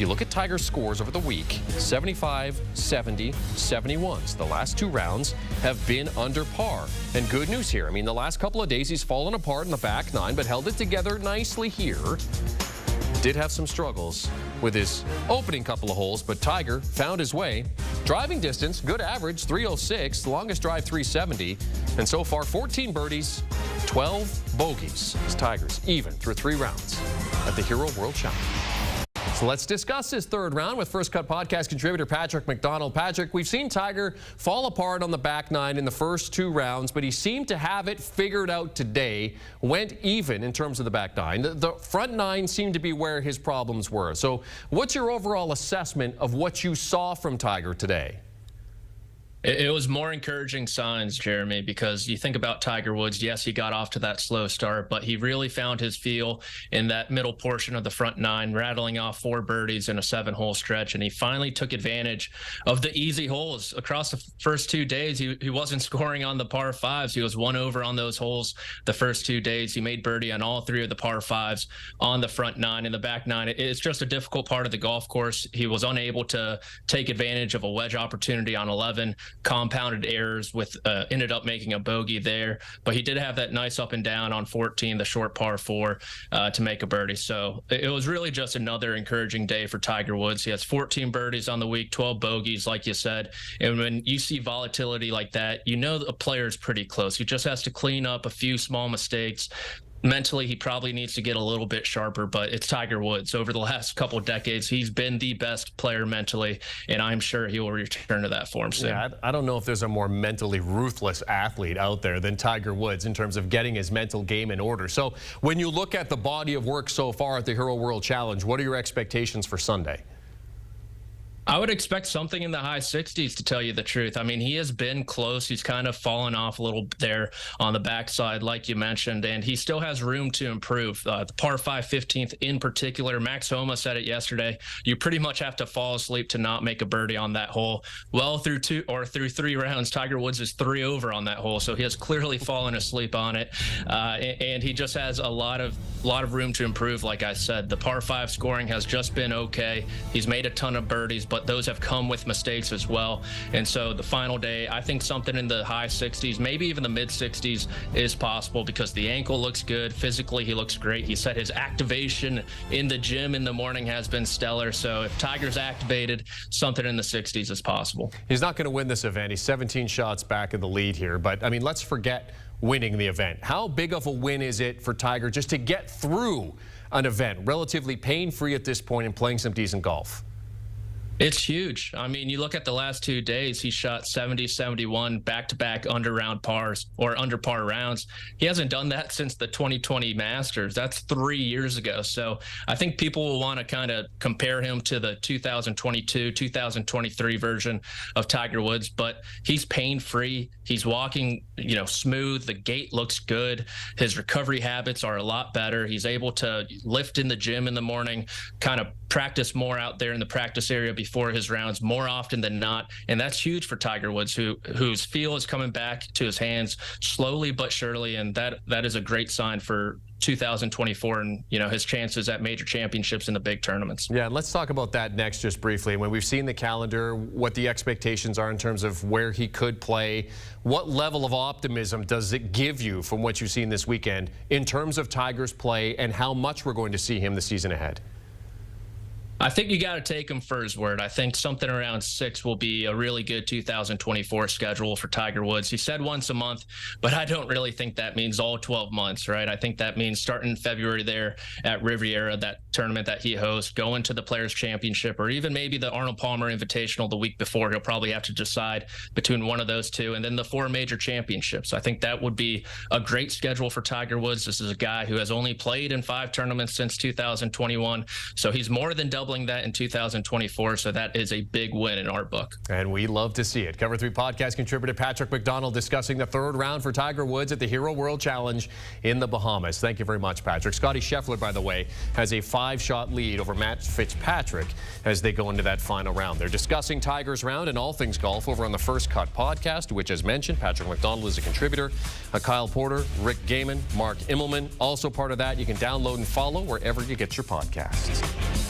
you look at Tiger's scores over the week, 75, 70, 71s. The last 2 rounds have been under par. And good news here. I mean, the last couple of days he's fallen apart in the back 9, but held it together nicely here. Did have some struggles with his opening couple of holes, but Tiger found his way. Driving distance, good average, 306. Longest drive, 370. And so far, 14 birdies, 12 bogeys. It's Tiger's even through 3 rounds at the Hero World Challenge. So let's discuss this 3rd round with First Cut Podcast contributor Patrick McDonald. Patrick, we've seen Tiger fall apart on the back 9 in the first 2 rounds, but he seemed to have it figured out today. Went even in terms of the back 9. The front 9 seemed to be where his problems were. So what's your overall assessment of what you saw from Tiger today? It was more encouraging signs, Jeremy, because you think about Tiger Woods. Yes, he got off to that slow start, but he really found his feel in that middle portion of the front 9, rattling off 4 birdies in a 7-hole stretch. And he finally took advantage of the easy holes. Across the first 2 days, he wasn't scoring on the par 5s. He was 1 over on those holes the first 2 days. He made birdie on all 3 of the par 5s on the front 9. In the back 9, it's just a difficult part of the golf course. He was unable to take advantage of a wedge opportunity on 11. Compounded errors with ended up making a bogey there, but he did have that nice up and down on 14, the short par 4, to make a birdie. So it was really just another encouraging day for Tiger Woods. He has 14 birdies on the week, 12 bogeys, like you said. And when you see volatility like that, you know a player is pretty close. He just has to clean up a few small mistakes. Mentally, he probably needs to get a little bit sharper, but it's Tiger Woods. Over the last couple of decades, he's been the best player mentally, and I'm sure he will return to that form soon. Yeah, I don't know if there's a more mentally ruthless athlete out there than Tiger Woods in terms of getting his mental game in order. So when you look at the body of work so far at the Hero World Challenge, what are your expectations for Sunday? I would expect something in the high 60s, to tell you the truth. I mean, he has been close. He's kind of fallen off a little there on the backside, like you mentioned, and he still has room to improve. The par 5 15th in particular, Max Homa said it yesterday, you pretty much have to fall asleep to not make a birdie on that hole. Well, through 3 rounds, Tiger Woods is 3 over on that hole, so he has clearly fallen asleep on it, and he just has a lot of room to improve. Like I said, the par 5 scoring has just been okay. He's made a ton of birdies, but those have come with mistakes as well. And so the final day, I think something in the high 60s, maybe even the mid 60s is possible, because the ankle looks good. Physically, he looks great. He said his activation in the gym in the morning has been stellar. So if Tiger's activated, something in the 60s is possible. He's not going to win this event. He's 17 shots back in the lead here. But, I mean, let's forget winning the event. How big of a win is it for Tiger just to get through an event, relatively pain-free at this point, and playing some decent golf? It's huge. I mean, you look at the last 2 days, he shot 70, 71 back-to-back under par rounds. He hasn't done that since the 2020 Masters. That's 3 years ago. So I think people will want to kind of compare him to the 2022, 2023 version of Tiger Woods, but he's pain-free. He's walking, smooth. The gait looks good. His recovery habits are a lot better. He's able to lift in the gym in the morning, kind of practice more out there in the practice area before his rounds more often than not. And that's huge for Tiger Woods, whose feel is coming back to his hands slowly but surely. And that is a great sign for 2024 and, his chances at major championships in the big tournaments. Yeah, let's talk about that next just briefly. When we've seen the calendar, what the expectations are in terms of where he could play, what level of optimism does it give you from what you've seen this weekend in terms of Tiger's play and how much we're going to see him the season ahead? I think you got to take him for his word. I think something around 6 will be a really good 2024 schedule for Tiger Woods. He said once a month, but I don't really think that means all 12 months, right? I think that means starting in February there at Riviera, that tournament that he hosts, going to the Players' Championship, or even maybe the Arnold Palmer Invitational the week before. He'll probably have to decide between one of those two, and then the 4 major championships. I think that would be a great schedule for Tiger Woods. This is a guy who has only played in 5 tournaments since 2021, so he's more than doubling that in 2024, so that is a big win in our book. And we love to see it. Cover 3 podcast contributor Patrick McDonald discussing the 3rd round for Tiger Woods at the Hero World Challenge in the Bahamas. Thank you very much, Patrick. Scotty Scheffler, by the way, has a 5-shot lead over Matt Fitzpatrick as they go into that final round. They're discussing Tiger's round and all things golf over on the First Cut podcast, which, as mentioned, Patrick McDonald is a contributor. Kyle Porter, Rick Gaiman, Mark Immelman, also part of that. You can download and follow wherever you get your podcasts.